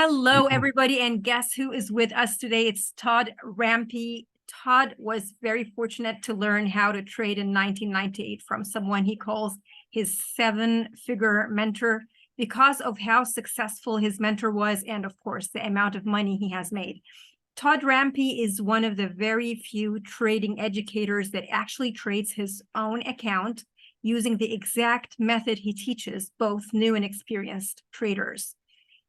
Hello, everybody, and guess who is with us today? It's Todd Rampe. Todd was very fortunate to learn how to trade in 1998 from someone he calls his seven-figure mentor because of how successful his mentor was and, of course, the amount of money he has made. Todd Rampe is one of the very few trading educators that actually trades his own account using the exact method he teaches both new and experienced traders.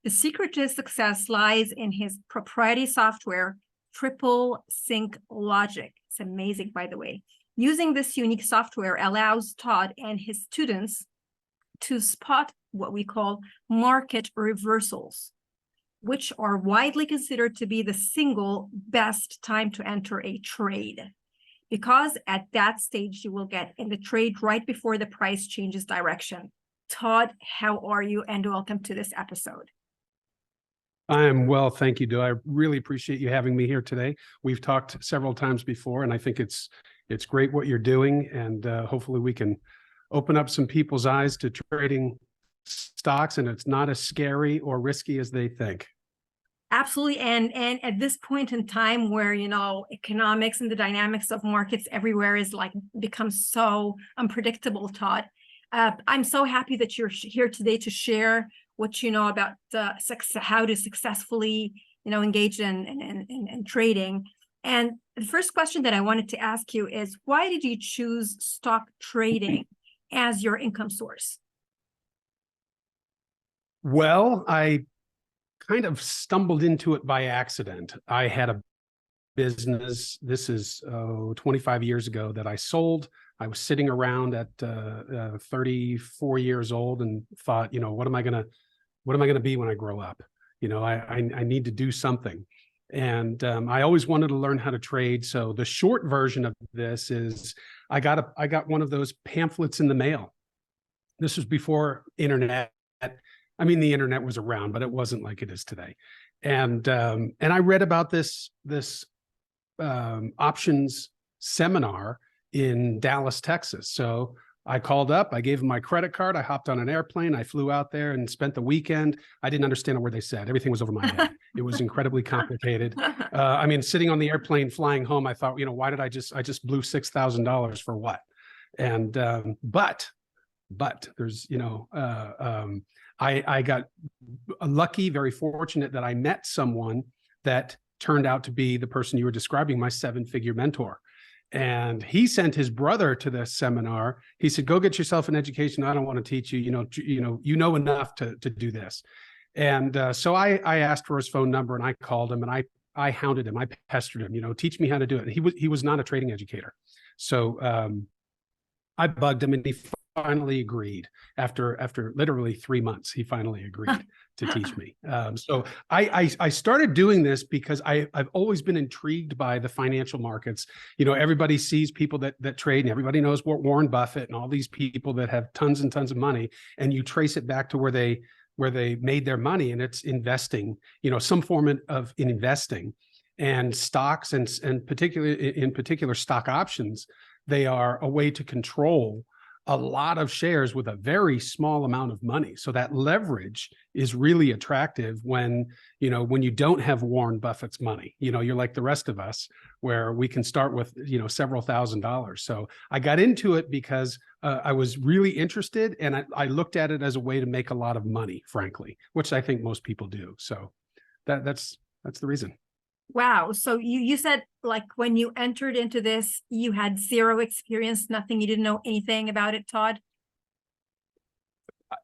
The secret to his success lies in his proprietary software, Triple Sync Logic. It's amazing, by the way. Using this unique software allows Todd and his students to spot what we call market reversals, which are widely considered to be the single best time to enter a trade, because at that stage you will get in the trade right before the price changes direction. Todd, how are you? And welcome to this episode. I'm well, thank you, Do. I really appreciate you having me here today. We've talked several times before, and I think it's great what you're doing, and hopefully we can open up some people's eyes to trading stocks, and it's not as scary or risky as they think. Absolutely, and at this point in time where, you know, economics and the dynamics of markets everywhere is like become so unpredictable, Todd, I'm so happy that you're here today to share what you know about how to successfully, you know, engage in trading. And the first question that I wanted to ask you is, why did you choose stock trading as your income source? Well, I kind of stumbled into it by accident. I had a business, this is 25 years ago, that I sold. I was sitting around at 34 years old and thought, you know, what am I gonna be when I grow up? You know, I need to do something. And I always wanted to learn how to trade. So the short version of this is I got one of those pamphlets in the mail. This was before internet. I mean, the internet was around, but it wasn't like it is today. And I read about this options seminar in Dallas, Texas. So I called up, I gave them my credit card, I hopped on an airplane, I flew out there and spent the weekend. I didn't understand a word they said. Everything was over my head. It was incredibly complicated. I mean, sitting on the airplane flying home, I thought, you know, why did I just blew $6,000 for what? And but there's, you know, I got lucky, very fortunate that I met someone that turned out to be the person you were describing, my seven-figure mentor. And he sent his brother to the seminar. He said, go get yourself an education. I don't want to teach you, you know enough to do this. And so I asked for his phone number and I called him and I hounded him. I pestered him, you know, teach me how to do it. He was not a trading educator. So I bugged him and he finally agreed. After literally 3 months, he finally agreed to teach me. So I started doing this because I've always been intrigued by the financial markets. You know, everybody sees people that trade, and everybody knows Warren Buffett and all these people that have tons and tons of money, and you trace it back to where they made their money, and it's investing, you know, some form of investing. And stocks and in particular stock options, they are a way to control a lot of shares with a very small amount of money. So that leverage is really attractive when you don't have Warren Buffett's money. You know, you're like the rest of us, where we can start with, you know, several $1,000s. So I got into it because I was really interested, and I looked at it as a way to make a lot of money, frankly, which I think most people do. So that's the reason. Wow. So you said, like, when you entered into this, you had zero experience, nothing, you didn't know anything about it, Todd?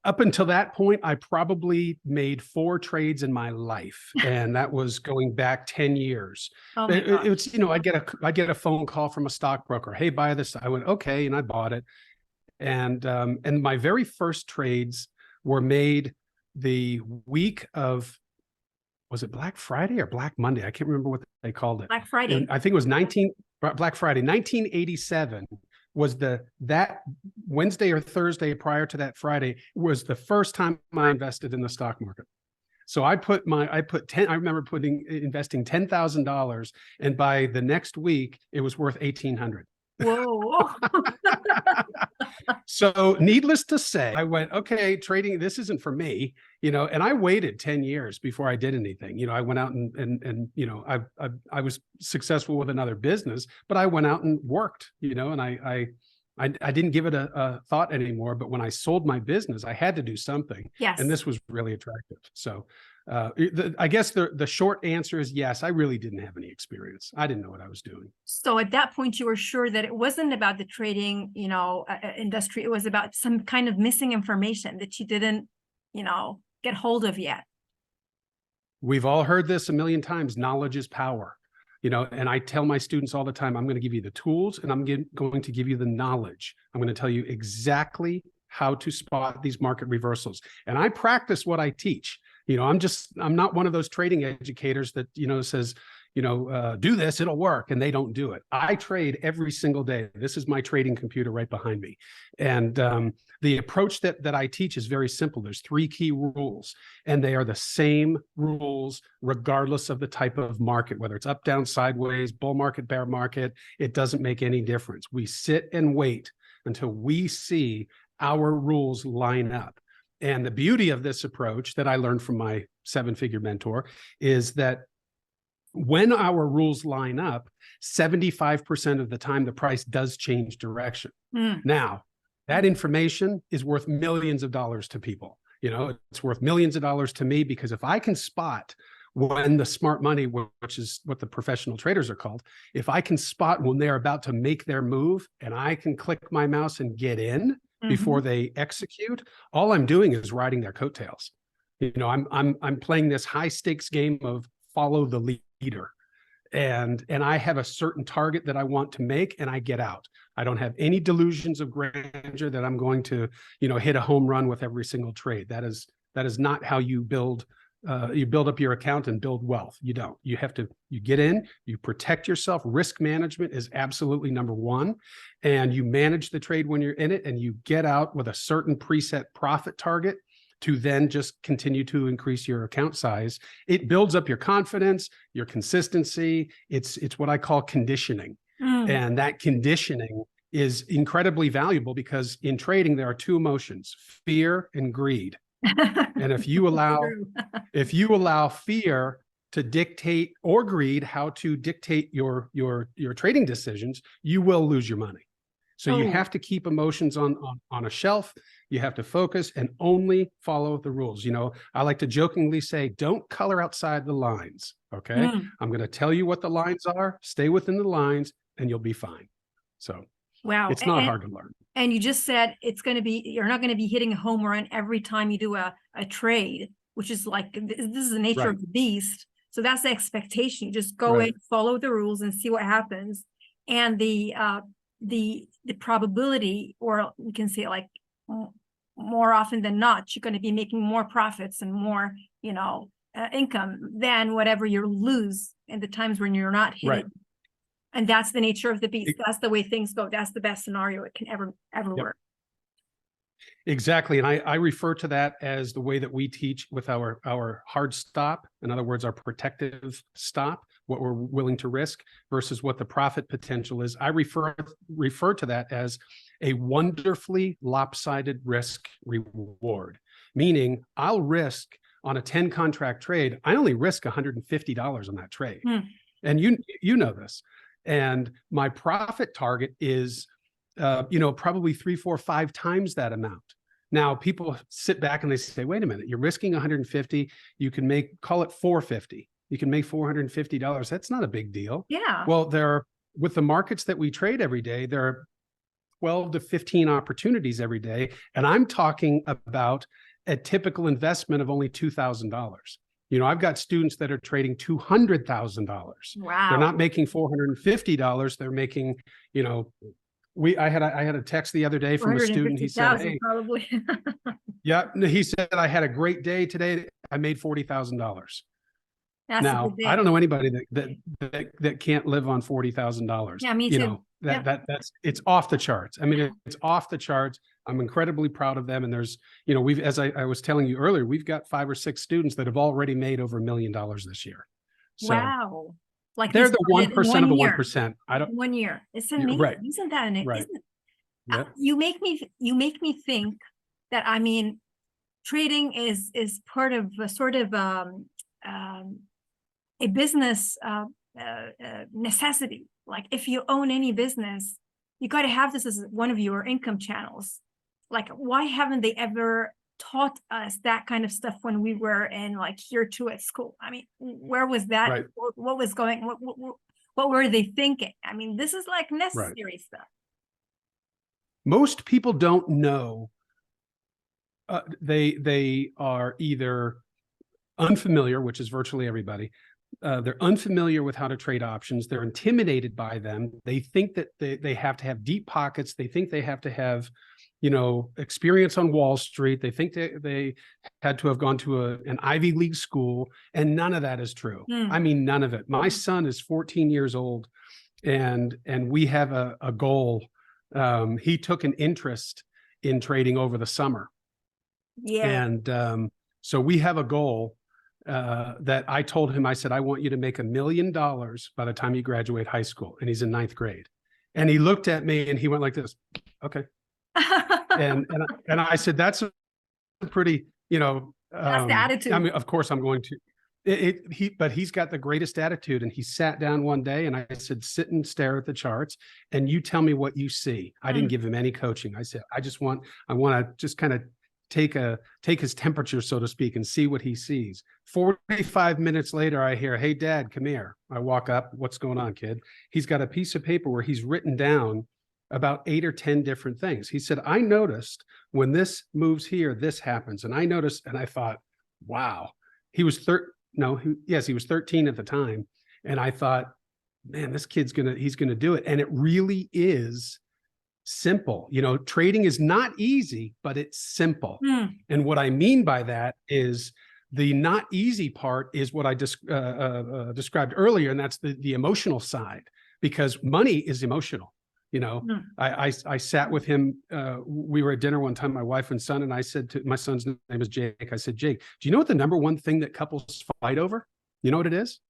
Up until that point, I probably made 4 trades in my life, and that was going back 10 years. Oh my gosh. It's, you know, I get a phone call from a stockbroker. Hey, buy this. I went, okay, and I bought it. And my very first trades were made the week of, was it Black Friday or Black Monday? I can't remember what they called it. Black Friday. And I think it was Black Friday. 1987 was that Wednesday or Thursday prior to that Friday was the first time I invested in the stock market. So I remember investing $10,000, and by the next week it was worth $1,800. Whoa. So needless to say, I went, okay, trading, this isn't for me, and I waited 10 years before I did anything. I went out and I was successful with another business, but I went out and worked, and I didn't give it a thought anymore. But when I sold my business, I had to do something. Yes. And this was really attractive. So I guess the short answer is yes, I really didn't have any experience. I didn't know what I was doing. So at that point, you were sure that it wasn't about the trading, industry. It was about some kind of missing information that you didn't, get hold of yet. We've all heard this a million times. Knowledge is power. And I tell my students all the time, I'm going to give you the tools and I'm going to give you the knowledge. I'm going to tell you exactly how to spot these market reversals. And I practice what I teach. I'm not one of those trading educators that, says, do this, it'll work, and they don't do it. I trade every single day. This is my trading computer right behind me. And the approach that I teach is very simple. There's 3 key rules, and they are the same rules regardless of the type of market, whether it's up, down, sideways, bull market, bear market. It doesn't make any difference. We sit and wait until we see our rules line up. And the beauty of this approach that I learned from my 7-figure mentor is that when our rules line up, 75% of the time, the price does change direction. Now, that information is worth millions of dollars to people. It's worth millions of dollars to me, because if I can spot when the smart money, which is what the professional traders are called, if I can spot when they're about to make their move and I can click my mouse and get in before they execute, all I'm doing is riding their coattails. I'm playing this high stakes game of follow the leader. And I have a certain target that I want to make, and I get out. I don't have any delusions of grandeur that I'm going to, hit a home run with every single trade. That is not how you build up your account and build wealth. You don't. You get in, you protect yourself. Risk management is absolutely number 1. And you manage the trade when you're in it, and you get out with a certain preset profit target to then just continue to increase your account size. It builds up your confidence, your consistency. It's what I call conditioning. And that conditioning is incredibly valuable, because in trading, there are 2 emotions, fear and greed. And if you allow fear to dictate, or greed, how to dictate your trading decisions, you will lose your money. So you have to keep emotions on a shelf. You have to focus and only follow the rules. I like to jokingly say, don't color outside the lines. Okay. I'm going to tell you what the lines are, stay within the lines, and you'll be fine. So wow, it's not hard to learn. And you just said you're not going to be hitting a home run every time you do a trade, which is like, this is the nature of the beast. So that's the expectation. You just go in, follow the rules, and see what happens. And the probability, or we can say like more often than not, you're going to be making more profits and more, income than whatever you lose in the times when you're not hitting. And that's the nature of the beast. That's the way things go. That's the best scenario it can ever work. Exactly. And I refer to that as the way that we teach with our hard stop. In other words, our protective stop, what we're willing to risk versus what the profit potential is. I refer to that as a wonderfully lopsided risk reward, meaning I'll risk on a 10 contract trade, I only risk $150 on that trade. And you know this. And my profit target is, probably 3, 4, 5 times that amount. Now, people sit back and they say, wait a minute, you're risking 150. You can call it 450. You can make $450. That's not a big deal. Yeah. Well, with the markets that we trade every day, there are 12 to 15 opportunities every day. And I'm talking about a typical investment of only $2,000. I've got students that are trading $200,000. Wow. They're not making $450. They're making, I had a text the other day from a student. He said, hey, probably. yeah, he said, I had a great day today. I made $40,000. Now, I don't know anybody that can't live on $40,000. Yeah, me too. That's it's off the charts. I mean, it's off the charts. I'm incredibly proud of them. And there's, as I was telling you earlier, we've got 5 or 6 students that have already made over $1 million this year. So wow. Like they're the 1% of the 1%. 1 year. It's amazing. Right. Isn't that amazing? Right. Yeah. You make me think that, I mean, trading is part of a sort of a business necessity. Like if you own any business, you got to have this as one of your income channels. Like, why haven't they ever taught us that kind of stuff when we were in like year 2 at school? I mean, where was that? Right. What was going? What were they thinking? I mean, this is like Right. necessary stuff. Most people don't know. They are either unfamiliar, which is virtually everybody. They're unfamiliar with how to trade options. They're intimidated by them. They think that they have to have deep pockets. They think they have to have, experience on Wall Street. They think they had to have gone to an Ivy League school, and none of that is true. I mean, none of it. My son is 14 years old, and we have a goal. He took an interest in trading over the summer. Yeah. And so we have a goal that I told him. I said, I want you to make $1 million by the time you graduate high school. And he's in 9th grade. And he looked at me and he went like this. Okay. and I said, that's a pretty, that's the attitude. I mean, of course I'm going to, but he's got the greatest attitude. And he sat down one day and I said, sit and stare at the charts and you tell me what you see. I didn't give him any coaching. I said, I want to just kind of take his temperature, so to speak, and see what he sees. 45 minutes later, I hear, hey, Dad, come here. I walk up. What's going on, kid? He's got a piece of paper where he's written down about 8 or 10 different things. He said, I noticed when this moves here, this happens. And I noticed, and I thought, wow, he was 13 at the time. And I thought, man, this kid's he's going to do it. And it really is simple. Trading is not easy, but it's simple. And what I mean by that is the not easy part is what I described earlier. And that's the emotional side, because money is emotional. I sat with him. We were at dinner one time, my wife and son, and I said to my son's name is Jake. I said, Jake, do you know what the number one thing that couples fight over? You know what it is?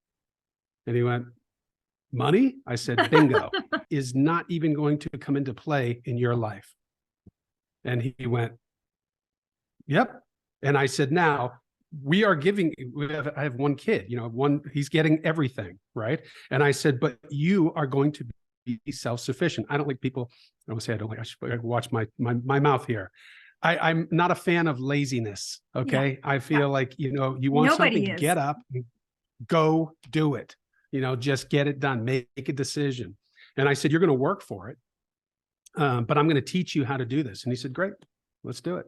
And he went, money. I said, bingo. Is not even going to come into play in your life. And he went, yep. And I said, now I have one kid, he's getting everything, right? And I said, but you are going to be self-sufficient. I don't like people, I don't say I don't like, I should watch my mouth here. I'm not a fan of laziness. Okay. Yeah. I feel like, you want something, get up, go do it. Just get it done, make a decision. And I said, you're going to work for it, but I'm going to teach you how to do this. And he said, great, let's do it.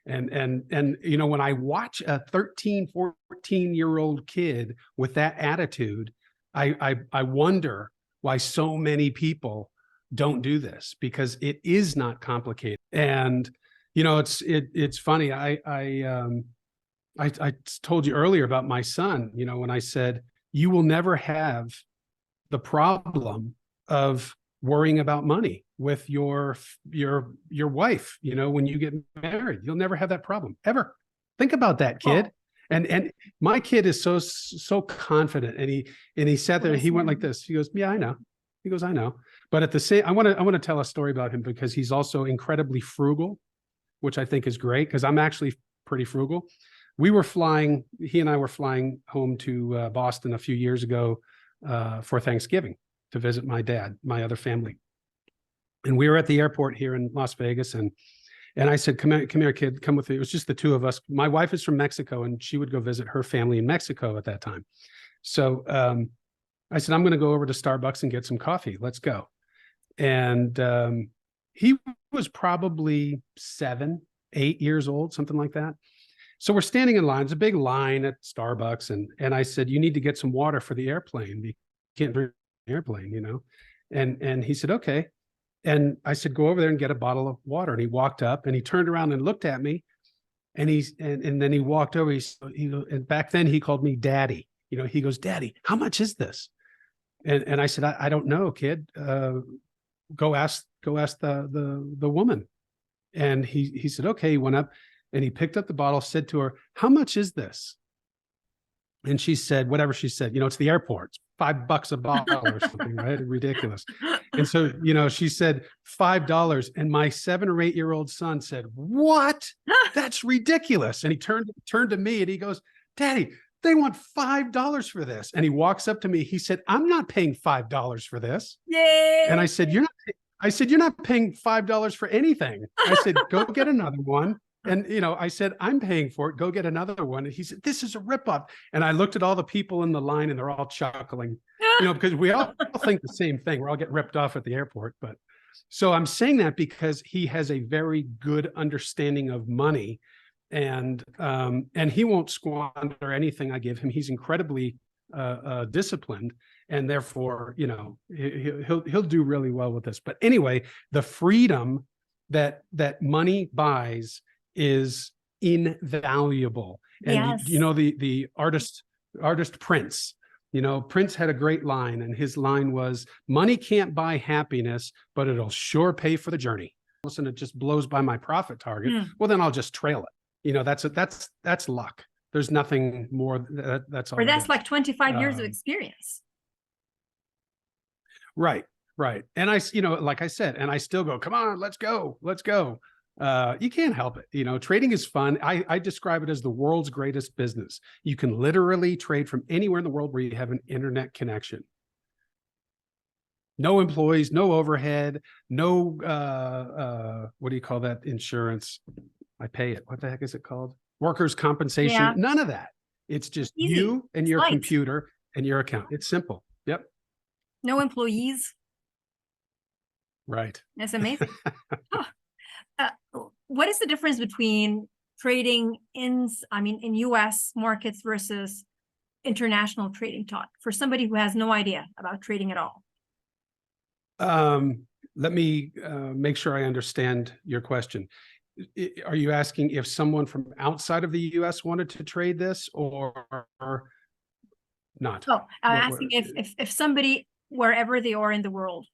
And when I watch a 13, 14-year-old kid with that attitude, I wonder why so many people don't do this, because it is not complicated. And, it's funny. I told you earlier about my son, when I said, you will never have the problem of worrying about money with your wife, when you get married. You'll never have that problem, ever. Think about that, kid. Oh. And my kid is so confident, and he sat there and he went like this. He goes, yeah, I know. He goes, I know. But at the same, I want to tell a story about him, because he's also incredibly frugal, which I think is great, because I'm actually pretty frugal. He and I were flying home to Boston a few years ago for Thanksgiving to visit my dad, my other family. And we were at the airport here in Las Vegas. And I said, come here, kid, come with me. It was just the two of us. My wife is from Mexico, and she would go visit her family in Mexico at that time. So I said, I'm going to go over to Starbucks and get some coffee. Let's go. And he was probably 7, 8 years old, something like that. So we're standing in line. It's a big line at Starbucks. And I said, you need to get some water for the airplane. You can't drink the airplane, And he said, okay. And I said, go over there and get a bottle of water. And he walked up and he turned around and looked at me. And and then he walked over. And back then he called me Daddy. He goes, Daddy, how much is this? And I said, I don't know, kid. Go ask the woman. And he said, okay. He went up and he picked up the bottle, said to her, how much is this? And she said, whatever she said, it's the airport, $5 a bottle or something, right? Ridiculous. And so, she said $5. And my 7 or 8-year-old son said, "What? That's ridiculous." And he turned to me and he goes, "Daddy, they want $5 for this." And he walks up to me. He said, "I'm not paying $5 for this." Yay. And I said, "You're not paying $5 for anything." I said, "Go get another one." And, I said, "I'm paying for it. Go get another one." And he said, "This is a ripoff." And I looked at all the people in the line and they're all chuckling, because we all think the same thing. We're all getting ripped off at the airport. But so I'm saying that because he has a very good understanding of money, and he won't squander anything I give him. He's incredibly disciplined, and therefore, he'll do really well with this. But anyway, the freedom that money buys is invaluable. And Yes. the artist Prince, Prince had a great line, and his line was, "Money can't buy happiness, but it'll sure pay for the journey." Listen, it just blows by my profit target. Well, then I'll just trail it. That's luck. There's nothing more. That's all. Or that's like 25 years of experience. Right. And like I said, and I still go, "Come on, let's go. You can't help it. Trading is fun. I describe it as the world's greatest business. You can literally trade from anywhere in the world where you have an internet connection. No employees, no overhead, no, what do you call that? Insurance. I pay it. What the heck is it called? Workers' compensation. Yeah. None of that. It's just Easy. you and your Light. computer and your account. It's simple. Yep. No employees. Right. That's amazing. What is the difference between trading in US markets versus international trading, Todd, for somebody who has no idea about trading at all? Let me make sure I understand your question. Are you asking if someone from outside of the US wanted to trade this or not? Oh, I'm asking if somebody, wherever they are in the world,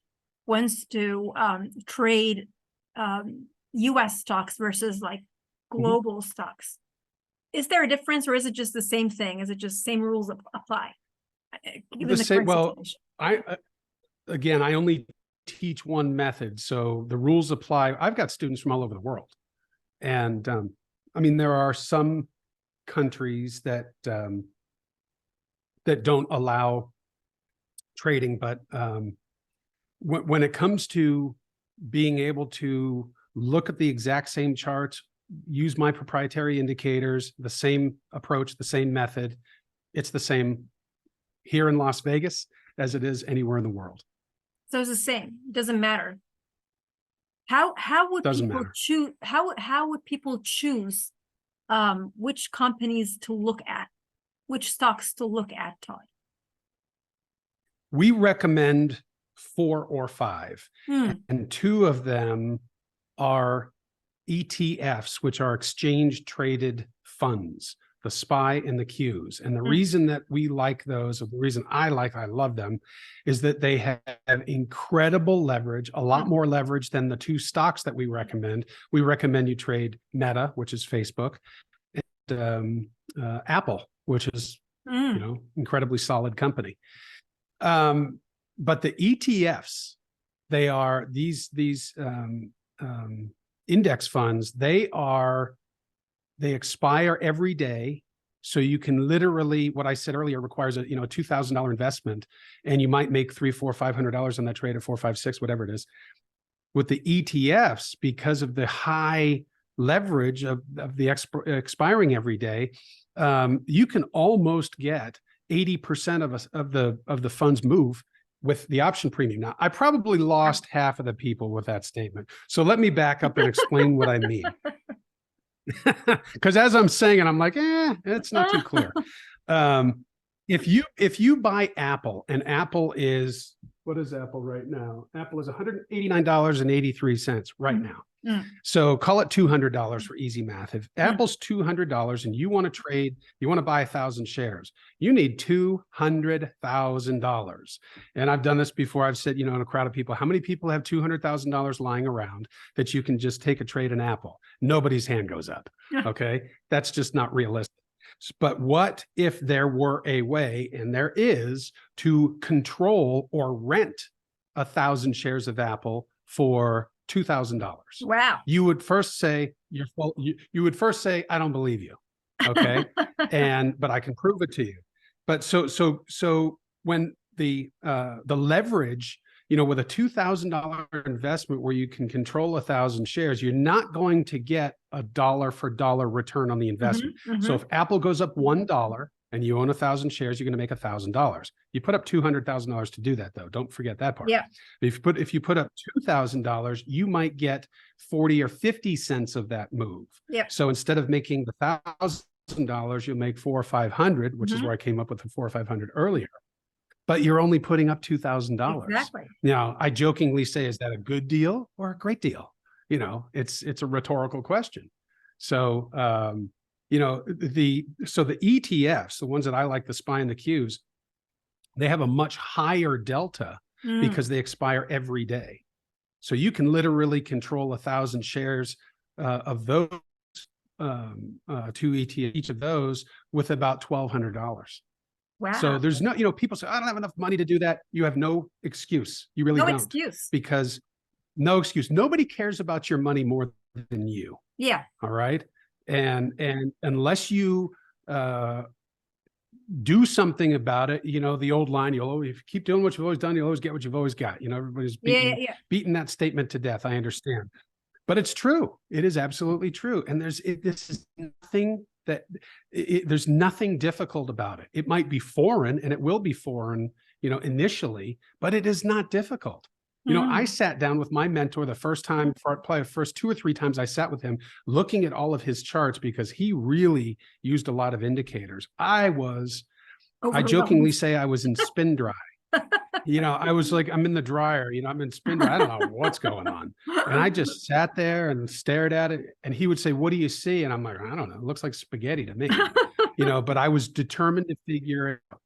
wants to trade US stocks versus like global stocks. Is there a difference, or is it just the same thing? Is it just same rules apply? The same. Well, I only teach one method, so the rules apply. I've got students from all over the world, and there are some countries that don't allow trading, but when it comes to being able to look at the exact same charts, use my proprietary indicators, the same approach, the same method, it's the same here in Las Vegas as it is anywhere in the world. So it's the same. It doesn't matter. How would people choose? How would people choose which companies to look at, which stocks to look at, Todd? We recommend 4 or 5, and 2 of them are ETFs, which are exchange traded funds, the SPY and the Qs. And the reason that we like those, or the reason I love them, is that they have incredible leverage, a lot more leverage than the 2 stocks that we recommend. We recommend you trade Meta, which is Facebook, and Apple, which is incredibly solid company. But the ETFs, they are these index funds. They expire every day, so you can literally, what I said earlier, requires a $2,000 investment, and you might make $300, $400, $500 on that trade, at 4, 5, 6, whatever it is. With the ETFs, because of the high leverage of the expiring every day, you can almost get 80% of the funds move with the option premium. Now, I probably lost half of the people with that statement. So let me back up and explain what I mean. Because as I'm saying it, I'm like, it's not too clear. If you buy Apple, and Apple is, what is Apple right now? Apple is $189.83 right now. So call it $200 for easy math. If Apple's $200 and you want to trade, you want to buy 1,000 shares, you need $200,000. And I've done this before. I've said, in a crowd of people, how many people have $200,000 lying around that you can just take a trade in Apple? Nobody's hand goes up. Okay. That's just not realistic. But what if there were a way, and there is, to control or rent 1,000 shares of Apple for $2,000? Wow. You would first say you're full. You would first say, I don't believe you. Okay. But I can prove it to you. But so when the leverage, with a $2,000 investment where you can control 1,000 shares, you're not going to get a dollar for dollar return on the investment. So if Apple goes up $1 and you own 1,000 shares, you're going to make $1,000. You put up $200,000 to do that, though. Don't forget that part. Yeah. If you put up $2,000, you might get 40 or 50 cents of that move. Yep. So instead of making the $1,000, you'll make $400 or $500, which is where I came up with the $400 or $500 earlier. But you're only putting up $2,000. Exactly. Now, I jokingly say, is that a good deal or a great deal? It's a rhetorical question. So, the ETFs, the ones that I like, the SPY and the Qs, they have a much higher delta because they expire every day. So you can literally control 1,000 shares of those two ETFs, each of those, with about $1,200. Wow. So there's no, people say, I don't have enough money to do that. You have no excuse. You really no don't. excuse. Because no excuse. Nobody cares about your money more than you. Yeah. All right. And unless you do something about it, the old line, if you keep doing what you've always done, you'll always get what you've always got. Everybody's beating that statement to death. I understand. But it's true. It is absolutely true. And this is nothing there's nothing difficult about it. It might be foreign, and it will be foreign, initially, but it is not difficult. I sat down with my mentor the first time, probably the first 2 or 3 times I sat with him, looking at all of his charts, because he really used a lot of indicators. I jokingly say I was in spin dry. I was like, I'm in the dryer, I'm in spin dry. I don't know what's going on. And I just sat there and stared at it. And he would say, what do you see? And I'm like, I don't know. It looks like spaghetti to me, but I was determined to figure it out.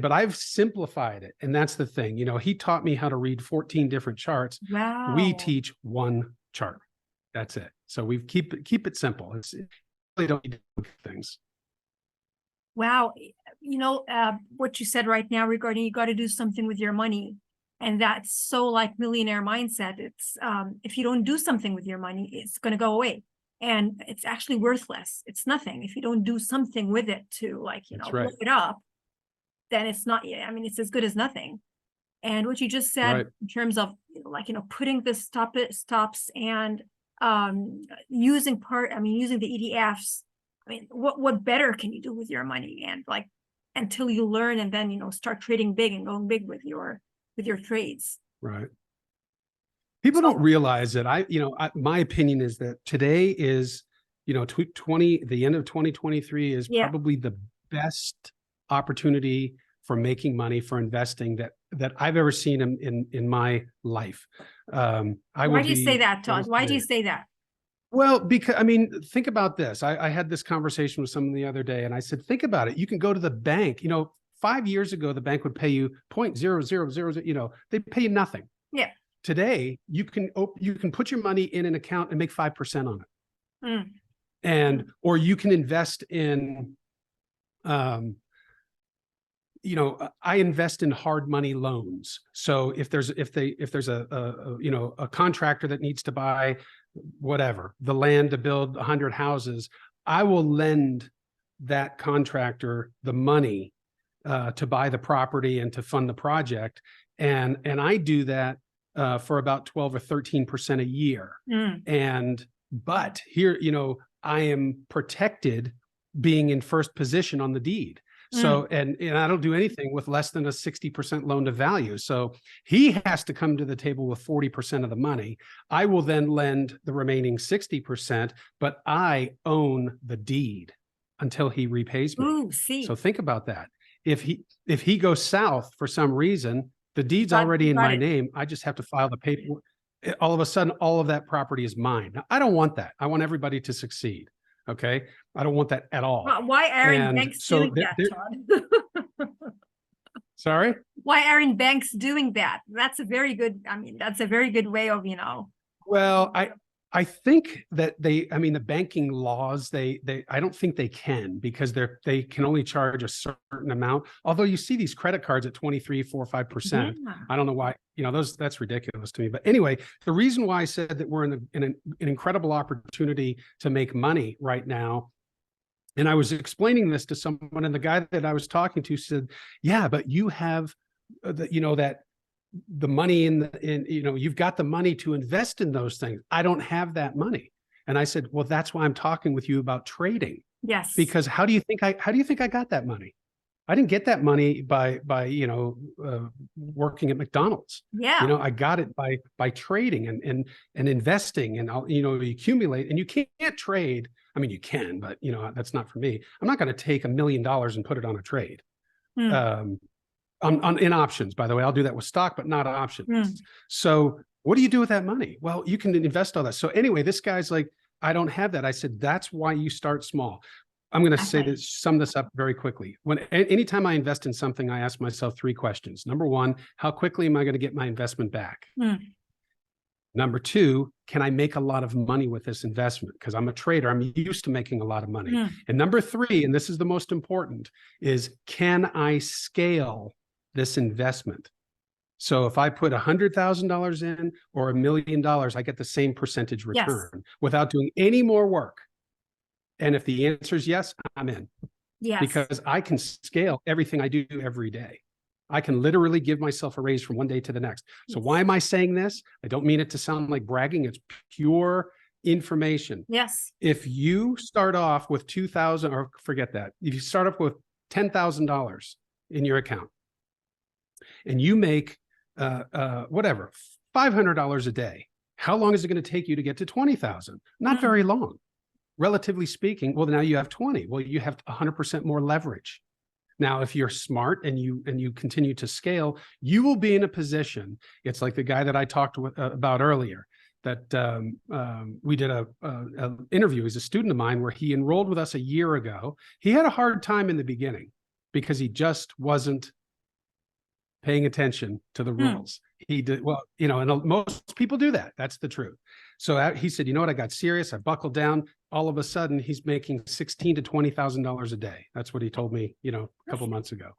But I've simplified it. And that's the thing. He taught me how to read 14 different charts. Wow. We teach one chart. That's it. So we keep it simple. It's really don't need things. Wow. What you said right now regarding you got to do something with your money. And that's so like millionaire mindset. It's if you don't do something with your money, it's going to go away. And it's actually worthless. It's nothing. If you don't do something with it to blow it up, then it's not, it's as good as nothing. And what you just said in terms of putting the stops and using the ETFs. What better can you do with your money? And until you learn, and then start trading big and going big with your trades. Right. People don't realize that my opinion is that today is, the end of 2023 is probably the best opportunity for making money, for investing that I've ever seen in my life. Why do you say that, Todd? Why do you say that? Well, because think about this. I had this conversation with someone the other day, and I said, think about it. You can go to the bank. 5 years ago, the bank would pay you 0.0000. They pay you nothing. Yeah. Today, you can put your money in an account and make 5% on it, or you can invest in. I invest in hard money loans. So if there's a contractor that needs to buy the land to build 100 houses, I will lend that contractor the money to buy the property and to fund the project. And I do that for about 12 or 13% a year. But here, I am protected being in first position on the deed. So, and I don't do anything with less than a 60% loan to value. So he has to come to the table with 40% of the money. I will then lend the remaining 60%, but I own the deed until he repays me. Ooh, see. So think about that. If he goes south for some reason, the deed's already in my name. I just have to file the paperwork. All of a sudden, all of that property is mine. Now, I don't want that. I want everybody to succeed. Okay. I don't want that at all. Why aren't banks doing that, Todd? Sorry? Why aren't banks doing that? That's a very good, that's a very good way of, Well, I think that I mean, the banking laws, I don't think they can, because they can only charge a certain amount. Although you see these credit cards at 23, 4, 5%. Yeah. I don't know why, that's ridiculous to me. But anyway, the reason why I said that we're in an incredible opportunity to make money right now. And I was explaining this to someone, and the guy that I was talking to said, yeah, but you have that the money you've got the money to invest in those things. I don't have that money. And I said, well, that's why I'm talking with you about trading. Yes. Because how do you think I got that money? I didn't get that money by working at McDonald's. Yeah. I got it by trading and investing, and you accumulate. And you can't trade. I mean, you can, but that's not for me. I'm not going to take $1 million and put it on a trade. In options, by the way. I'll do that with stock, but not options. So what do you do with that money? Well, you can invest all that. So anyway, this guy's like, I don't have that. I said, that's why you start small. I'm going to sum this up very quickly. Anytime I invest in something, I ask myself 3 questions. Number 1, how quickly am I going to get my investment back? Number 2, can I make a lot of money with this investment? Because I'm a trader, I'm used to making a lot of money. And number 3, and this is the most important, is can I scale this investment? So if I put $100,000 in or $1 million, I get the same percentage return without doing any more work. And if the answer is yes, I'm in. Yes. Because I can scale everything I do every day. I can literally give myself a raise from one day to the next. So why am I saying this? I don't mean it to sound like bragging. It's pure information. Yes. If you start off with $2,000, or forget that, if you start off with $10,000 in your account and you make whatever, $500 a day, how long is it going to take you to get to 20,000? Not very long. Relatively speaking. Well, now you have 20. Well, you have 100% more leverage. Now, if you're smart and you continue to scale, you will be in a position. It's like the guy that I talked about earlier, that we did a interview. He's a student of mine where he enrolled with us a year ago. He had a hard time in the beginning because he just wasn't paying attention to the rules. He did well, and most people do that. That's the truth. So he said, you know what? I got serious. I buckled down. All of a sudden, he's making $16,000 to $20,000 a day. That's what he told me, a couple months ago.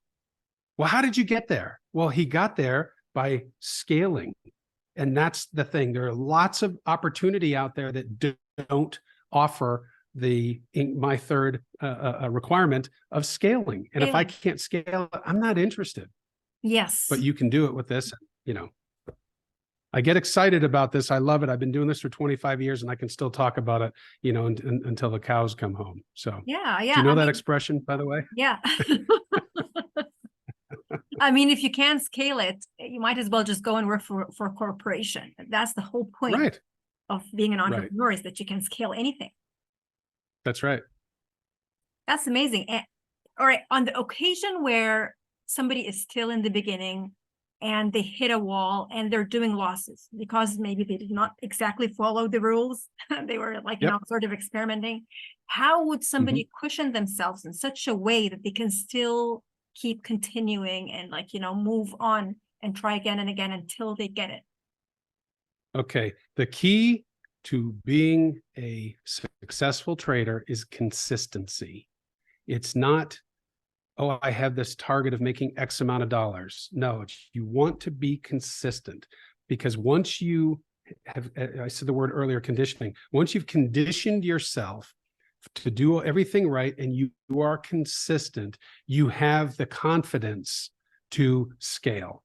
Well, how did you get there? Well, he got there by scaling. And that's the thing. There are lots of opportunity out there that don't offer my third requirement of scaling. And if I can't scale, I'm not interested. Yes. But you can do it with this, I get excited about this. I love it. I've been doing this for 25 years and I can still talk about it, until the cows come home. So yeah. Do you know that expression, by the way? Yeah. I mean, if you can't scale it, you might as well just go and work for a corporation. That's the whole point of being an entrepreneur, is that you can scale anything. That's right. That's amazing. All right. On the occasion where somebody is still in the beginning and they hit a wall and they're doing losses because maybe they did not exactly follow the rules, they were sort of experimenting. How would somebody cushion themselves in such a way that they can still keep continuing and move on and try again and again until they get it? Okay. The key to being a successful trader is consistency. It's not, oh, I have this target of making X amount of dollars. No, you want to be consistent, because once you have, I said the word earlier, conditioning, once you've conditioned yourself to do everything right and you are consistent, you have the confidence to scale.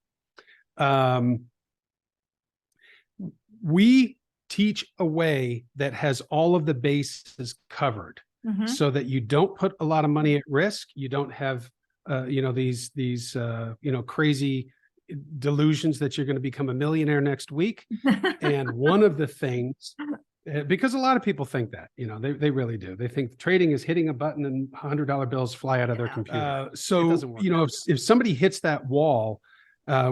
We teach a way that has all of the bases covered, so that you don't put a lot of money at risk. You don't have, these crazy delusions that you're going to become a millionaire next week. And one of the things, because a lot of people think that, they really do. They think trading is hitting a button and $100 bills fly out of their computer. So, if somebody hits that wall,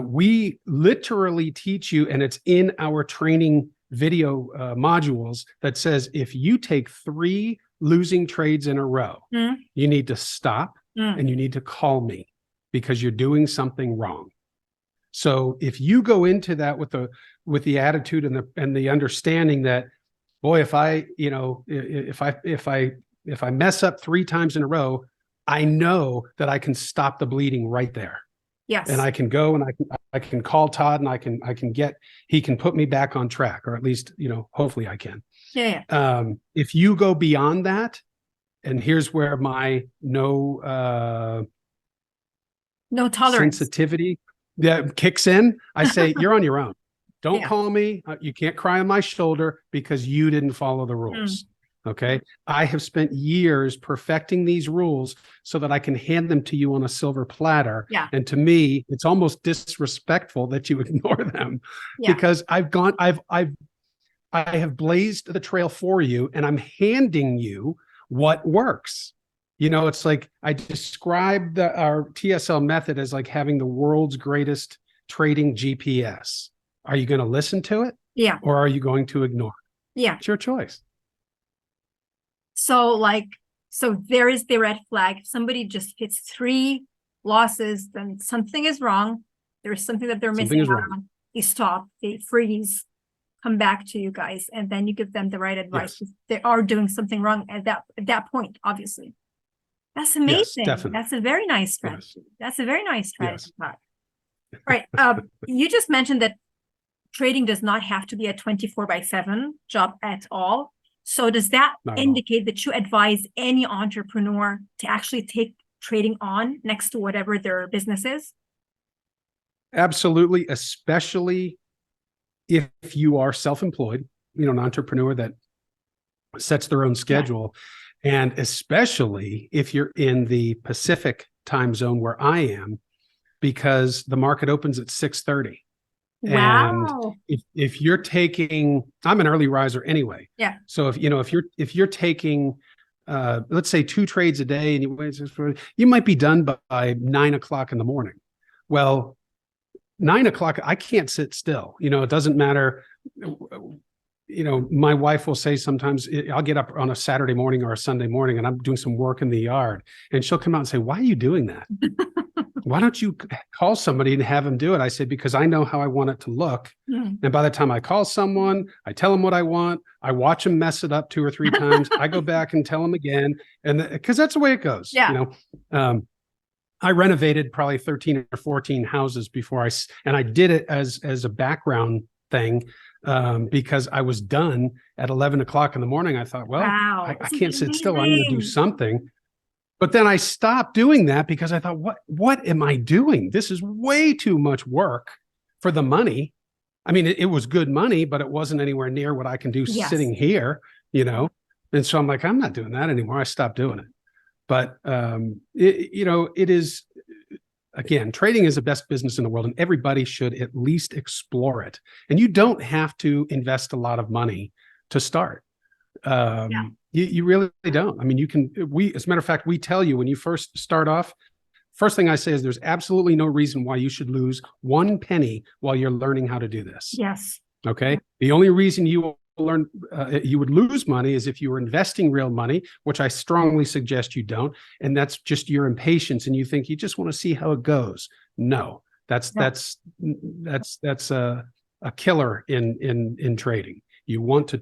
we literally teach you, and it's in our training video modules, that says, if you take 3 losing trades in a row, you need to stop and you need to call me, because you're doing something wrong. So if you go into that with the attitude and the understanding that boy, if I mess up 3 times in a row, I know that I can stop the bleeding right there. Yes. And I can go and I can call Todd and he can put me back on track, or at least, hopefully I can. Yeah. If you go beyond that, and here's where my no tolerance sensitivity kicks in, I say, you're on your own. Don't call me. You can't cry on my shoulder because you didn't follow the rules. Okay. I have spent years perfecting these rules so that I can hand them to you on a silver platter. Yeah. And to me, it's almost disrespectful that you ignore them because I have blazed the trail for you and I'm handing you what works. It's like I described our TSL method as like having the world's greatest trading GPS. Are you going to listen to it? Yeah. Or are you going to ignore it? Yeah. It's your choice. So there is the red flag. If somebody just hits 3 losses, then something is wrong. There's something that they're missing out on. They stop, they freeze, come back to you guys, and then you give them the right advice. Yes. They are doing something wrong at that point, obviously. That's amazing. Yes, that's a very nice strategy. Yes. That's a very nice strategy. Yes. All right. You just mentioned that trading does not have to be a 24/7 job at all. So does that indicate that you advise any entrepreneur to actually take trading on next to whatever their business is? Absolutely, especially if you are self-employed, an entrepreneur that sets their own schedule. Yeah. And especially if you're in the Pacific time zone where I am, because the market opens at 6:30. Wow. And if you're taking, I'm an early riser anyway. Yeah. So if you're taking, let's say 2 trades a day, and you might be done by 9 o'clock in the morning. Well, 9 o'clock, I can't sit still. It doesn't matter. My wife will say sometimes, I'll get up on a Saturday morning or a Sunday morning and I'm doing some work in the yard, and she'll come out and say, "Why are you doing that? Why don't you call somebody and have them do it?" I say, "Because I know how I want it to look." And by the time I call someone, I tell them what I want. I watch them mess it up 2 or 3 times. I go back and tell them again. And because that's the way it goes. Yeah. I renovated probably 13 or 14 houses before and I did it as a background thing, because I was done at 11 o'clock in the morning. I thought, well, wow, I can't sit still. I'm going to do something. But then I stopped doing that because I thought, what am I doing? This is way too much work for the money. I mean, it was good money, but it wasn't anywhere near what I can do sitting here, And so I'm like, I'm not doing that anymore. I stopped doing it. But, it is, again, trading is the best business in the world, and everybody should at least explore it. And you don't have to invest a lot of money to start. You really don't. I mean, as a matter of fact, we tell you when you first start off, first thing I say is there's absolutely no reason why you should lose 1 penny while you're learning how to do this. Yes. Okay. The only reason you would lose money is if you were investing real money, which I strongly suggest you don't. And that's just your impatience. And you think you just want to see how it goes. No, that's a killer in trading. You want to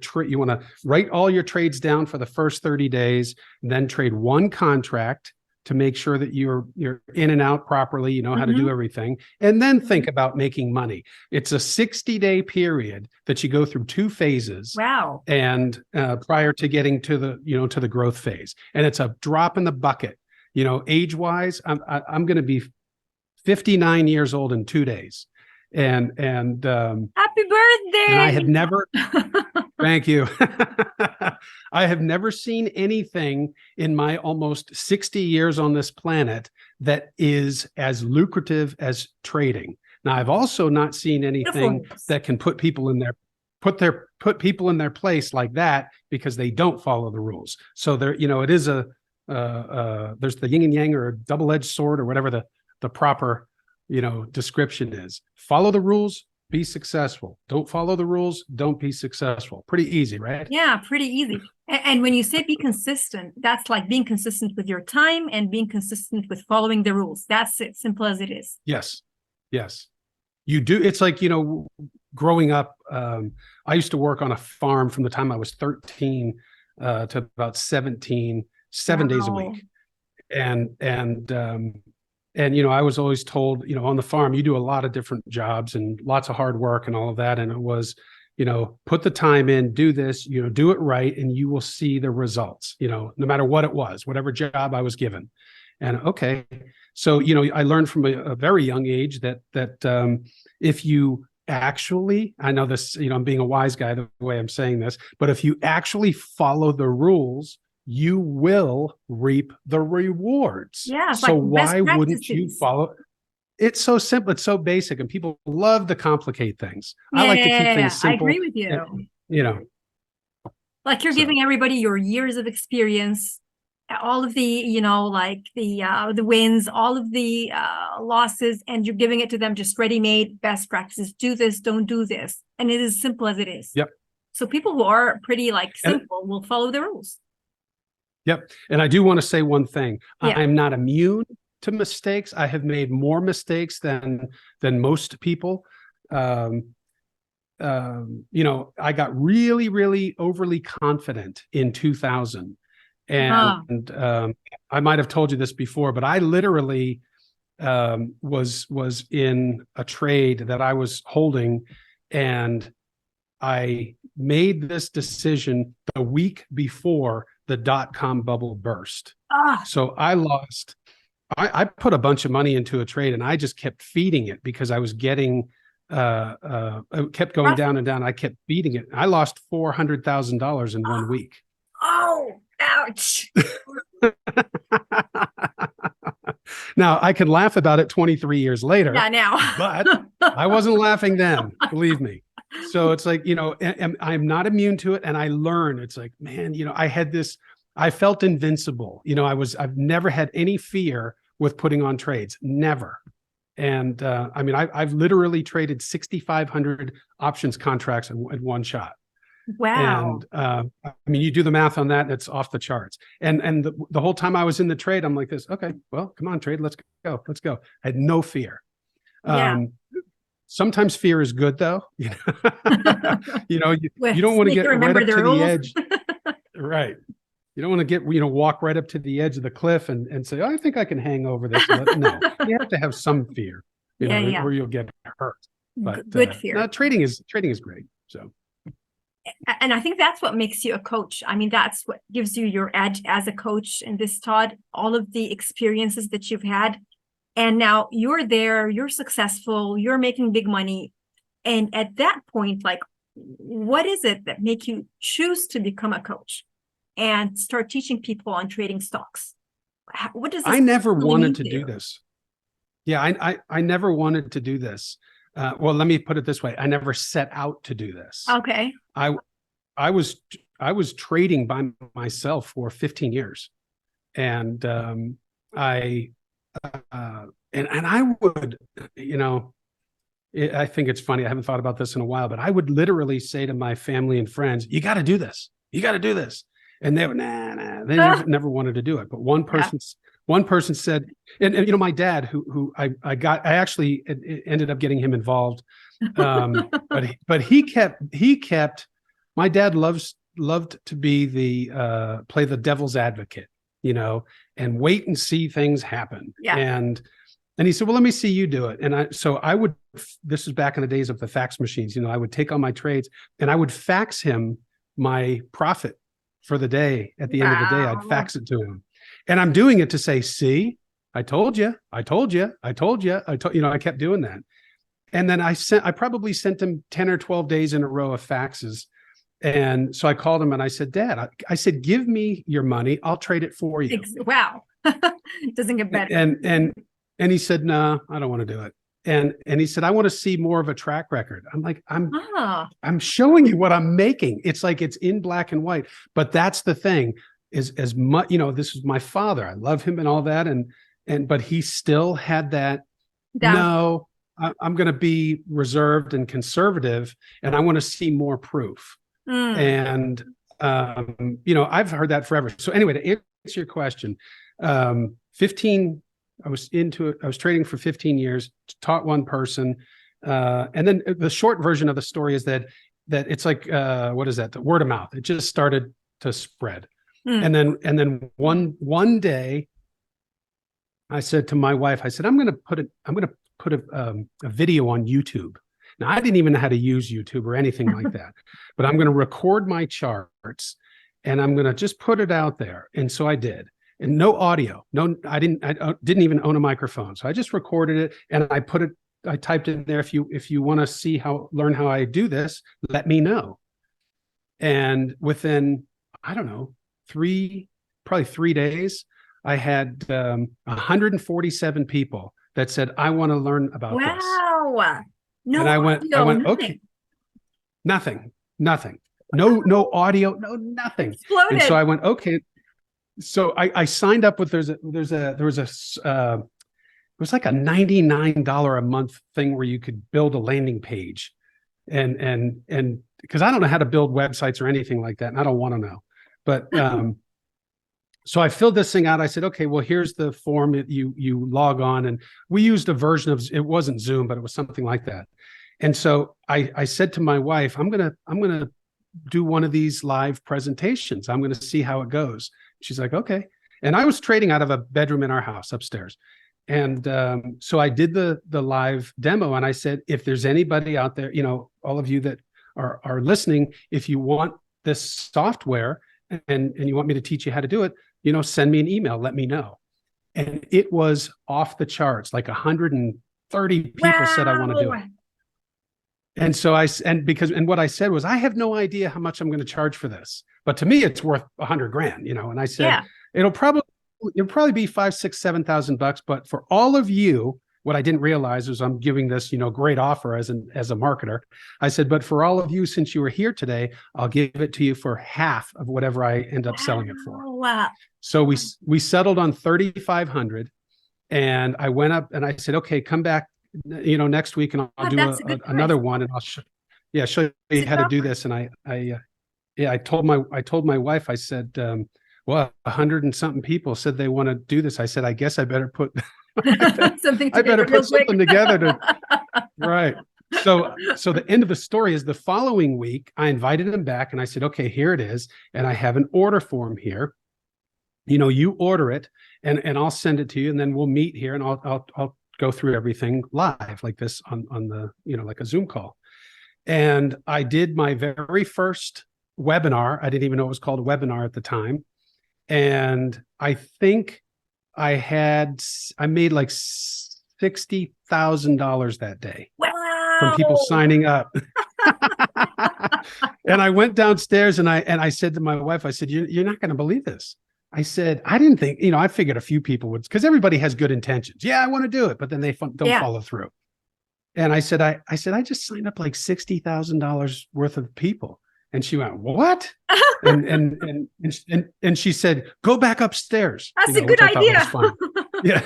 write all your trades down for the first 30 days, then trade 1 contract to make sure that you're in and out properly, you know how to do everything, and then think about making money. It's a 60-day period that you go through 2 phases. Wow. And prior to getting to the growth phase. And it's a drop in the bucket. Age-wise, I'm going to be 59 years old in 2 days. And happy birthday. And I have never thank you. I have never seen anything in my almost 60 years on this planet that is as lucrative as trading. Now, I've also not seen anything that can put people in their place like that because they don't follow the rules. So there, it is there's the yin and yang, or a double-edged sword, or whatever the proper description is. Follow the rules, be successful. Don't follow the rules, don't be successful. Pretty easy, right? Yeah, pretty easy. And when you say be consistent, that's like being consistent with your time and being consistent with following the rules. That's it, simple as it is. Yes. You do. It's like, growing up, I used to work on a farm from the time I was 13 to about 17, 7 days a Wow. week. And I was always told, on the farm, you do a lot of different jobs and lots of hard work and all of that. And it was, put the time in, do this, do it right, and you will see the results, no matter what it was, whatever job I was given. And okay. So, I learned from a very young age that if you actually, I know this, I'm being a wise guy the way I'm saying this, but if you actually follow the rules, you will reap the rewards. Yeah. It's so like best why wouldn't you practices. follow? It's so simple. It's so basic, and people love to complicate things. I Yeah, like to keep things I simple. agree with you. And, Like you're So- giving everybody your years of experience, all of the, like the wins, all of the losses, and you're giving it to them just ready-made best practices. Do this, don't do this. And it is simple as it is. Yep. So people who are pretty And- simple will follow the rules. Yep. And I do want to say one thing. Yeah. I'm not immune to mistakes. I have made more mistakes than most people. I got really, really overly confident in 2000. And I might have told you this before, but I literally was in a trade that I was holding, and I made this decision the week before the .com bubble burst. So I put a bunch of money into a trade, and I just kept feeding it because I was getting, it kept going down and down. I kept feeding it. I lost $400,000 in 1 week. Oh, ouch. Now I can laugh about it 23 years later, Yeah, now. but I wasn't laughing then, believe me. So it's like, I'm not immune to it. And I learned, it's like, man, I felt invincible. I've never had any fear with putting on trades, never. And I've literally traded 6,500 options contracts in one shot. Wow. And you do the math on that, and it's off the charts. And the whole time I was in the trade, I'm like this, okay, well, come on, trade, let's go. I had no fear. Yeah. Sometimes fear is good, though. You don't want to get right remember up the to rules. the edge. Right. You don't want to get, walk right up to the edge of the cliff and say, oh, I think I can hang over this. No, you have to have some fear, or you'll get hurt. But good fear. No, trading is great. So. And I think that's what makes you a coach. That's what gives you your edge as a coach in this, Todd, all of the experiences that you've had. And now you're there, you're successful, you're making big money. And at that point, what is it that make you choose to become a coach and start teaching people on trading stocks? What does this I never really wanted mean to to do you? this. Yeah, I never wanted to do this. Well, let me put it this way. I never set out to do this. Okay. I was trading by myself for 15 years. And I would, I think it's funny. I haven't thought about this in a while, but I would literally say to my family and friends, you got to do this. You got to do this. And they would, nah. They never wanted to do it. But one person said, and my dad, who I actually ended up getting him involved. But he kept, my dad loved to be play the devil's advocate, and wait and see things happen. Yeah. And he said, well, let me see you do it. And this was back in the days of the fax machines, I would take all my trades and I would fax him my profit for the day. At the end of the day, I'd fax it to him. And I'm doing it to say, see, I told you. I kept doing that. And then I probably sent him 10 or 12 days in a row of faxes. And so I called him and I said, Dad, I said, give me your money. I'll trade it for you. Wow. It doesn't get better. And he said, no, I don't want to do it. And he said, I want to see more of a track record. I'm like, I'm showing you what I'm making. It's like, it's in black and white. But that's the thing, is as much, this is my father. I love him and all that. But he still had that, no, I'm going to be reserved and conservative, and I want to see more proof. And, I've heard that forever. So anyway, to answer your question, I was trading for 15 years, taught one person. And then the short version of the story is that it's like, what is that? The word of mouth. It just started to spread. And then one day I said to my wife, I said, I'm going to put a video on YouTube. Now, I didn't even know how to use YouTube or anything like that, but I'm going to record my charts and I'm going to just put it out there. And so I did. And no audio. No, I didn't even own a microphone. So I just recorded it and I typed in there, if you want to see learn how I do this, let me know. And within, I don't know, probably 3 days, I had 147 people that said, I want to learn about this. Wow. No, and I went, nothing. okay, nothing, no audio, no nothing. Exploded. And so I went, okay. So I signed up with, it was like a $99 a month thing where you could build a landing page. And because I don't know how to build websites or anything like that. And I don't want to know, but, so I filled this thing out. I said, okay, well, here's the form that you log on. And we used a version of, it wasn't Zoom, but it was something like that. And so I said to my wife, I'm going to do one of these live presentations. I'm going to see how it goes. She's like, okay. And I was trading out of a bedroom in our house upstairs. And so I did the live demo. And I said, if there's anybody out there, all of you that are listening, if you want this software and you want me to teach you how to do it, send me an email, let me know. And it was off the charts. Like 130 people said, I want to do it. And so what I said was, I have no idea how much I'm going to charge for this, but to me, it's worth $100,000, and I said, it'll probably be $5,000, $6,000, $7,000. But for all of you, what I didn't realize was I'm giving this, great offer as a marketer. I said, but for all of you, since you were here today, I'll give it to you for half of whatever I end up selling it for. Wow. So we settled on $3,500, and I went up and I said, okay, come back, next week, and I'll do another one, and I'll show you how to do this. And I told my wife, I said, well, 100 and something people said they want to do this. I said, I guess I better put something together right. So the end of the story is the following week, I invited him back and I said, okay, here it is. And I have an order form here. You order it and I'll send it to you, and then we'll meet here and I'll go through everything live like this on the, like a Zoom call. And I did my very first webinar. I didn't even know it was called a webinar at the time. And I think I made like $60,000 that day. Wow. From people signing up. And I went downstairs and I said to my wife, I said, you're not going to believe this. I said, I didn't think, I figured a few people would, because everybody has good intentions. Yeah, I want to do it, but then they don't follow through. And I said, I just signed up like $60,000 worth of people. And she went, what? and she said, go back upstairs. That's a good idea. Yeah.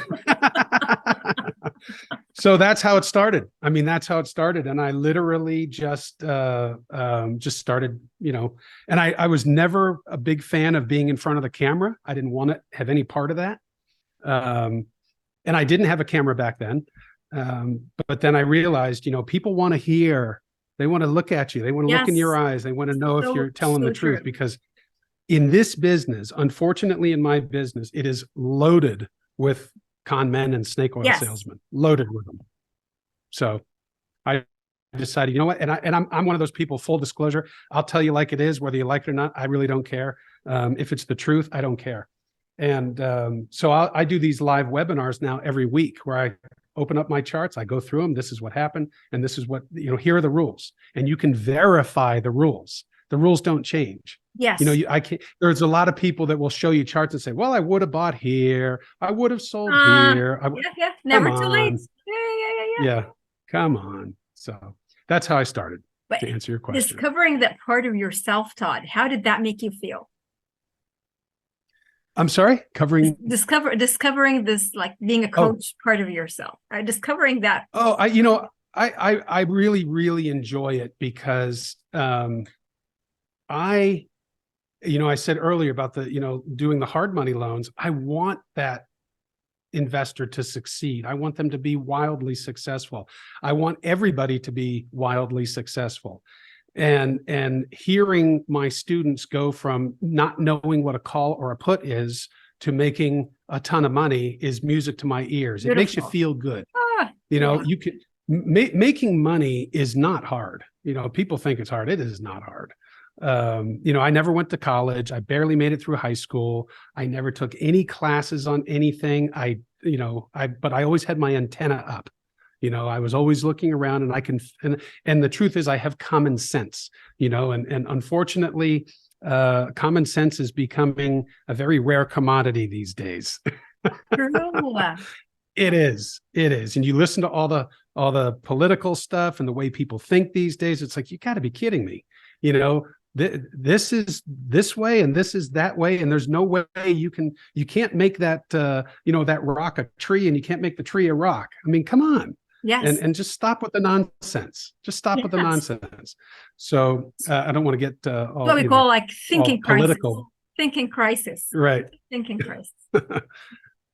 So that's how it started. I mean, that's how it started. And I literally just started, and I was never a big fan of being in front of the camera. I didn't want to have any part of that. And I didn't have a camera back then. But then I realized, people want to hear, they want to look at you. They want to look in your eyes. They want to know if you're telling the truth, because in this business, unfortunately, in my business, it is loaded with con men and snake oil salesmen, loaded with them. So I decided, you know what? And I'm one of those people, full disclosure, I'll tell you like it is, whether you like it or not. I really don't care. If it's the truth, I don't care. And so I do these live webinars now every week where I open up my charts, I go through them. This is what happened. And this is what, here are the rules. And you can verify the rules. The rules don't change. Yes. I can't, there's a lot of people that will show you charts and say, well, I would have bought here. I would have sold here. Never too late. Yeah. Come on. So that's how I started, to answer your question. Discovering that part of yourself, Todd, how did that make you feel? I'm sorry, discovering this, like being a coach part of yourself, right? Discovering that. Oh, I really, really enjoy it because I said earlier about the, doing the hard money loans. I want that investor to succeed. I want them to be wildly successful. I want everybody to be wildly successful. And hearing my students go from not knowing what a call or a put is to making a ton of money is music to my ears. It makes you feel good. You can making money is not hard. People think it's hard. It is not hard. I never went to college. I barely made it through high school. I never took any classes on anything. But I always had my antenna up. I was always looking around, and the truth is I have common sense, and unfortunately, common sense is becoming a very rare commodity these days. True. It is. And you listen to all the political stuff and the way people think these days. It's like, you got to be kidding me. This is this way and this is that way. And there's no way you can't make that, that rock a tree, and you can't make the tree a rock. I mean, come on. Yes. And just stop with the nonsense. Just stop with the nonsense. So I don't want to get all what we call like thinking political. crisis. Thinking crisis. Right. Thinking crisis.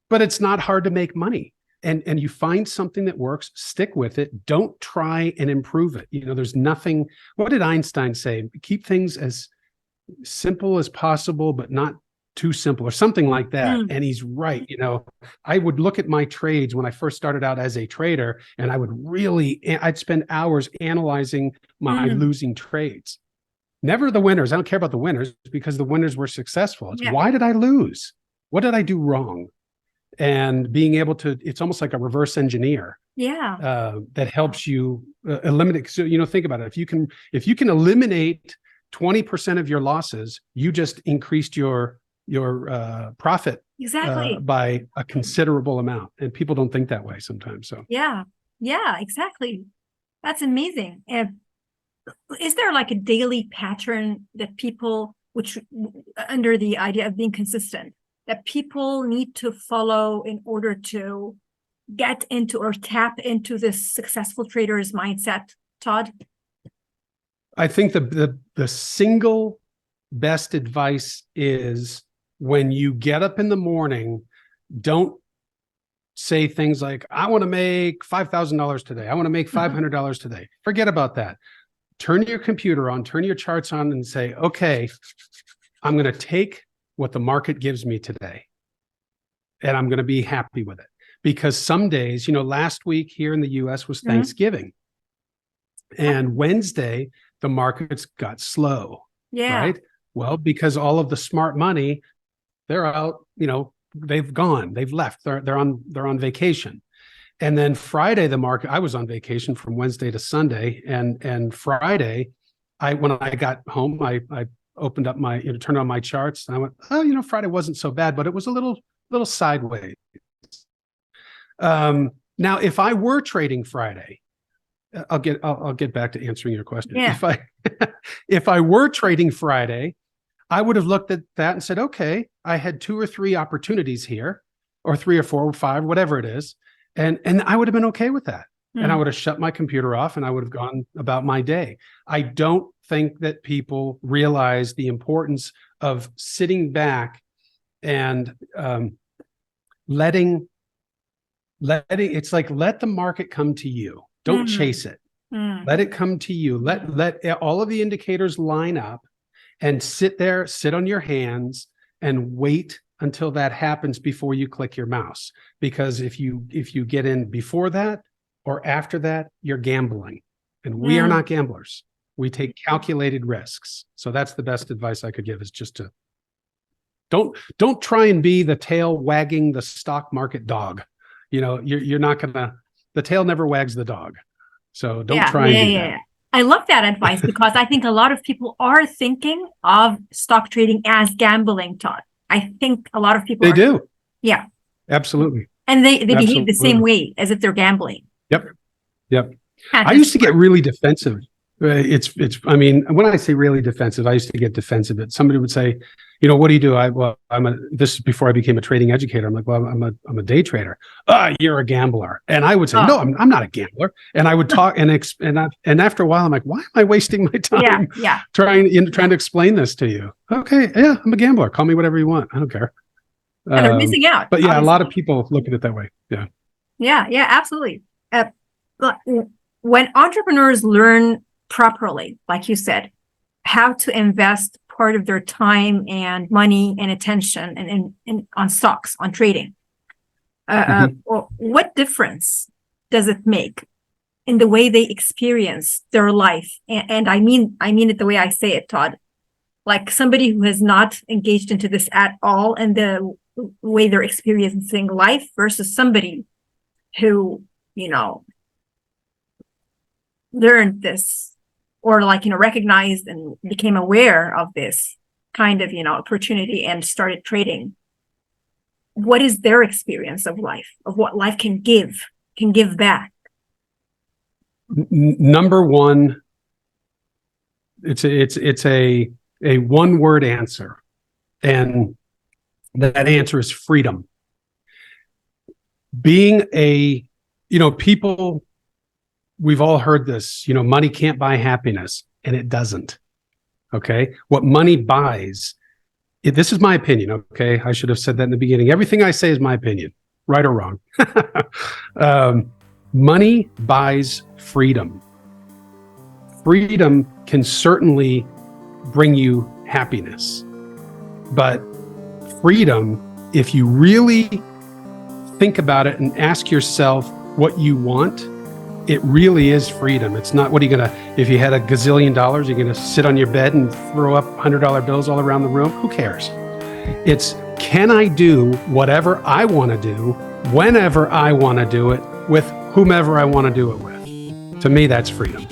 But it's not hard to make money. And you find something that works, stick with it. Don't try and improve it. There's nothing. What did Einstein say? Keep things as simple as possible, but not too simple, or something like that. And he's right. I would look at my trades when I first started out as a trader, and I'd spend hours analyzing my losing trades. Never the winners. I don't care about the winners, because the winners were successful. It's why did I lose? What did I do wrong? And being able to, it's almost like a reverse engineer. That helps you eliminate. So, think about it. If you can eliminate 20% of your losses, you just increased your profit by a considerable amount. And people don't think that way sometimes. So yeah, exactly. That's amazing. Is there like a daily pattern that people, which under the idea of being consistent, that people need to follow in order to get into or tap into this successful trader's mindset, Todd? I think the single best advice is, when you get up in the morning, don't say things like, I want to make $5,000 today. I want to make $500 today. Forget about that. Turn your computer on, turn your charts on, and say, okay, I'm going to take what the market gives me today, and I'm going to be happy with it. Because some days, last week here in the US was Thanksgiving, and Wednesday, the markets got slow. Right? Well, because all of the smart money, they're out, they've gone, they've left, they're on vacation. And then Friday, the market, I was on vacation from Wednesday to Sunday. And Friday, when I got home, I opened up turned on my charts, and I went, oh, Friday wasn't so bad, but it was a little sideways. Now, if I were trading Friday, I'll get back to answering your question. If I were trading Friday, I would have looked at that and said, okay, I had 2 or 3 opportunities here, or 3 or 4 or 5, whatever it is. And I would have been okay with that. And I would have shut my computer off, and I would have gone about my day. I don't think that people realize the importance of sitting back and letting it's like, let the market come to you. Don't chase it. Let it come to you. Let all of the indicators line up, and sit on your hands and wait until that happens before you click your mouse. Because if you get in before that or after that, you're gambling. And we are not gamblers. We take calculated risks. So that's the best advice I could give, is just to don't try and be the tail wagging the stock market dog. You're not gonna, the tail never wags the dog. So don't try and do that. I love that advice, because I think a lot of people are thinking of stock trading as gambling, Todd. I think a lot of people do. Yeah. Absolutely. And they behave the same way as if they're gambling. Yep. I used to get really defensive. I mean, when I say really defensive, I used to get defensive. Somebody would say, what do you do? This is before I became a trading educator. I'm like, well, I'm a day trader. You're a gambler. And I would say, no, I'm not a gambler. And I would talk and after a while, I'm like, why am I wasting my time trying to explain this to you? Okay. Yeah, I'm a gambler. Call me whatever you want. I don't care. And they're missing out. But yeah, a obviously. lot of people look at it that way. Yeah. Yeah, absolutely. But when entrepreneurs learn properly, like you said, how to invest part of their time and money and attention and on stocks, on trading, well, what difference does it make in the way they experience their life? And I mean it the way I say it, Todd. Like somebody who has not engaged into this at all, and the way they're experiencing life versus somebody who, learned this, or recognized and became aware of this kind of, opportunity and started trading. What is their experience of life, of what life can give back? Number one, it's a one word answer, and that answer is freedom. Being people, we've all heard this, money can't buy happiness, and it doesn't. Okay. What money buys, this is my opinion. Okay. I should have said that in the beginning. Everything I say is my opinion, right or wrong. Money buys freedom. Freedom can certainly bring you happiness, but freedom, if you really think about it and ask yourself what you want, it really is freedom. It's not, what are you going to, if you had $1 gazillion, you're going to sit on your bed and throw up $100 bills all around the room? Who cares? It's, can I do whatever I want to do, whenever I want to do it, with whomever I want to do it with? To me, that's freedom.